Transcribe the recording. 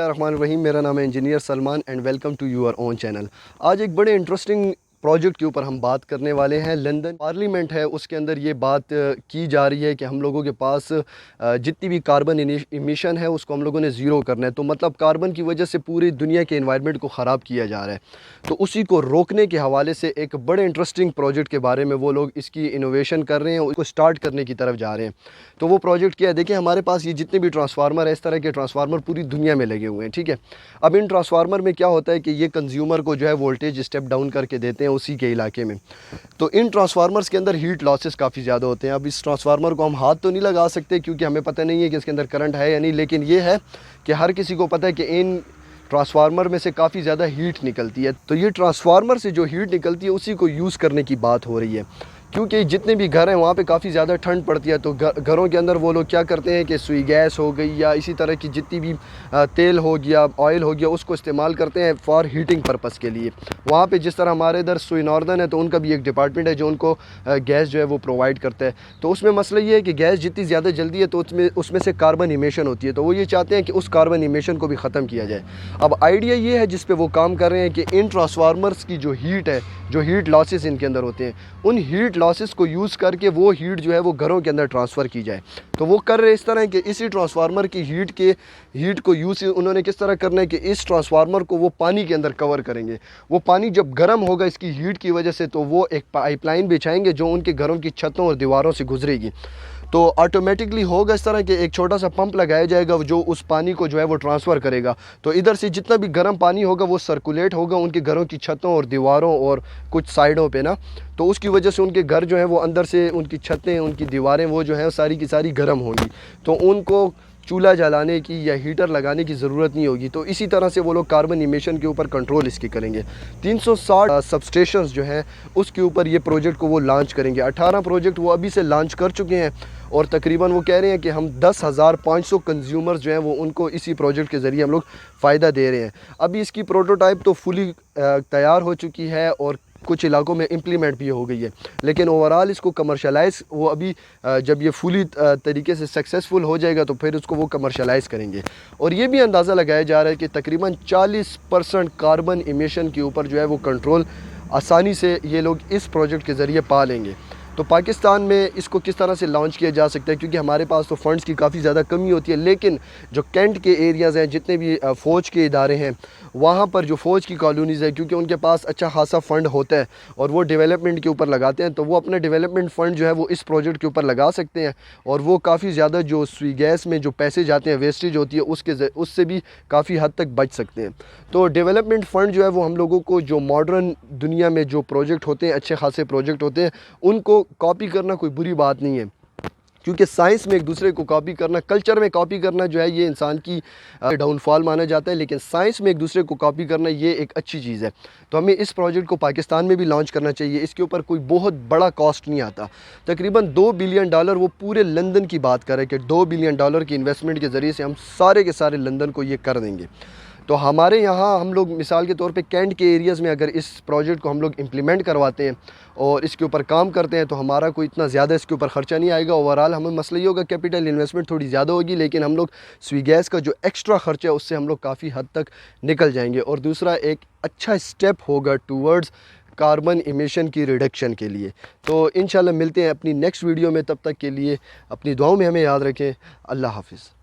बिस्मिल्लाहिर्रहमानिर्रहीम। मेरा नाम है engineer Salman and welcome to your own channel. आज एक बड़े इंटरेस्टिंग प्रोजेक्ट के ऊपर हम बात करने वाले हैं। लंदन पार्लियामेंट है, उसके अंदर ये बात की जा रही है कि हम लोगों के पास जितनी भी कार्बन इमिशन है उसको हम लोगों ने ज़ीरो करना है। तो मतलब कार्बन की वजह से पूरी दुनिया के एनवायरनमेंट को ख़राब किया जा रहा है, तो उसी को रोकने के हवाले से एक बड़े इंटरेस्टिंग प्रोजेक्ट के बारे में वो लोग इसकी इनोवेशन कर रहे हैं, उसको स्टार्ट करने की तरफ जा रहे हैं। तो वो प्रोजेक्ट क्या है, देखिए हमारे पास ये जितने भी ट्रांसफार्मर है, इस तरह के ट्रांसफार्मर पूरी दुनिया में लगे हुए हैं, ठीक है। अब इन ट्रांसफार्मर में क्या होता है कि ये कंज्यूमर को जो है वोल्टेज स्टेप डाउन करके देते हैं उसी के इलाके में। तो इन ट्रांसफार्मर्स के अंदर हीट लॉसेस काफ़ी ज़्यादा होते हैं। अब इस ट्रांसफार्मर को हम हाथ तो नहीं लगा सकते क्योंकि हमें पता नहीं है कि इसके अंदर करंट है या नहीं, लेकिन ये है कि हर किसी को पता है कि इन ट्रांसफार्मर में से काफ़ी ज़्यादा हीट निकलती है। तो ये ट्रांसफार्मर से जो हीट निकलती है उसी को यूज़ करने की बात हो रही है, क्योंकि जितने भी घर हैं वहाँ पे काफ़ी ज़्यादा ठंड पड़ती है। तो घरों के अंदर वो लोग क्या करते हैं कि सुई गैस हो गई या इसी तरह की जितनी भी तेल हो गया, ऑयल हो गया, उसको इस्तेमाल करते हैं फॉर हीटिंग पर्पज़ के लिए। वहाँ पे जिस तरह हमारे इधर सुई नॉर्दर्न है तो उनका भी एक डिपार्टमेंट है जो उनको गैस जो है वो प्रोवाइड करता है। तो उसमें मसला ये है कि गैस जितनी ज़्यादा जल्दी है तो उसमें से कार्बन इमिशन होती है। तो वो ये चाहते हैं कि उस कार्बन इमिशन को भी ख़त्म किया जाए। अब आइडिया ये है जिस पे वो काम कर रहे हैं कि इन ट्रांसफार्मर्स की जो हीट है, जो हीट लॉसेस इनके अंदर होते हैं, उन हीट लॉसेस को यूज़ करके वो हीट जो है वो घरों के अंदर ट्रांसफ़र की जाए। तो वो कर रहे इस तरह है कि इसी ट्रांसफार्मर की हीट को यूज़ उन्होंने किस तरह करना है कि इस ट्रांसफार्मर को वो पानी के अंदर कवर करेंगे। वो पानी जब गर्म होगा इसकी हीट की वजह से, तो वो एक पाइपलाइन बिछाएंगे जो उनके घरों की छतों और दीवारों से गुजरेगी। तो ऑटोमेटिकली होगा इस तरह के एक छोटा सा पंप लगाया जाएगा जो उस पानी को जो है वो ट्रांसफ़र करेगा। तो इधर से जितना भी गर्म पानी होगा वो सर्कुलेट होगा उनके घरों की छतों और दीवारों और कुछ साइडों पे ना। तो उसकी वजह से उनके घर जो है वो अंदर से उनकी छतें, उनकी दीवारें वो जो है सारी की सारी गर्म होंगी। तो उनको चूल्हा जलाने की या हीटर लगाने की ज़रूरत नहीं होगी। तो इसी तरह से वो लोग कार्बन इमिशन के ऊपर कंट्रोल इसकी करेंगे। 360 सबस्टेशंस जो हैं उसके ऊपर ये प्रोजेक्ट को वो लॉन्च करेंगे। 18 प्रोजेक्ट वो अभी से लॉन्च कर चुके हैं और तकरीबन वो कह रहे हैं कि हम 10,500 कंज्यूमर्स जो हैं वो उनको इसी प्रोजेक्ट के ज़रिए हम लोग फ़ायदा दे रहे हैं। अभी इसकी प्रोटोटाइप तो फुली तैयार हो चुकी है और कुछ इलाकों में इम्प्लीमेंट भी हो गई है, लेकिन ओवरऑल इसको कमर्शलाइज़ वो अभी जब ये फुली तरीके से सक्सेसफुल हो जाएगा तो फिर उसको वो कमर्शलाइज़ करेंगे। और ये भी अंदाज़ा लगाया जा रहा है कि तकरीबन 40% कार्बन इमिशन के ऊपर जो है वो कंट्रोल आसानी से ये लोग इस प्रोजेक्ट के ज़रिए पा लेंगे। तो पाकिस्तान में इसको किस तरह से लॉन्च किया जा सकता है, क्योंकि हमारे पास तो फ़ंड्स की काफ़ी ज़्यादा कमी होती है, लेकिन जो कैंट के एरियाज़ हैं, जितने भी फ़ौज के इदारे हैं, वहाँ पर जो फ़ौज की कॉलोनीज़ है, क्योंकि उनके पास अच्छा खासा फ़ंड होता है और वो डेवलपमेंट के ऊपर लगाते हैं, तो वो अपना डेवलपमेंट फ़ंड जो है वो इस प्रोजेक्ट के ऊपर लगा सकते हैं और वो काफ़ी ज़्यादा जो सुई गैस में जो पैसे जाते हैं, वेस्टेज होती है, उससे भी काफ़ी हद तक बच सकते हैं। तो डेवलपमेंट फ़ंड जो है वो हम लोगों को जो मॉडर्न दुनिया में जो प्रोजेक्ट होते हैं, अच्छे खासे प्रोजेक्ट होते हैं, उनको कॉपी करना कोई बुरी बात नहीं है, क्योंकि साइंस में एक दूसरे को कॉपी करना, कल्चर में कॉपी करना जो है ये इंसान की डाउनफॉल माना जाता है, लेकिन साइंस में एक दूसरे को कॉपी करना ये एक अच्छी चीज़ है। तो हमें इस प्रोजेक्ट को पाकिस्तान में भी लॉन्च करना चाहिए। इसके ऊपर कोई बहुत बड़ा कॉस्ट नहीं आता। तकरीबन $2 बिलियन वो पूरे लंदन की बात करें कि $2 बिलियन की इन्वेस्टमेंट के ज़रिए से हम सारे के सारे लंदन को ये कर देंगे। तो हमारे यहाँ हम लोग मिसाल के तौर पे कैंट के एरियाज़ में अगर इस प्रोजेक्ट को हम लोग इम्प्लीमेंट करवाते हैं और इसके ऊपर काम करते हैं तो हमारा कोई इतना ज़्यादा इसके ऊपर ख़र्चा नहीं आएगा। ओवरऑल हमें मसला ये होगा, कैपिटल इन्वेस्टमेंट थोड़ी ज़्यादा होगी, लेकिन हम लोग स्वी गैस का जो एक्स्ट्रा ख़र्चा है उससे हम लोग काफ़ी हद तक निकल जाएंगे। और दूसरा एक अच्छा स्टेप होगा टूवर्ड्स कार्बन इमिशन की रिडक्शन के लिए। तो इंशाल्लाह मिलते हैं अपनी नेक्स्ट वीडियो में, तब तक के लिए अपनी दुआओं में हमें याद रखें। अल्लाह हाफ़िज़।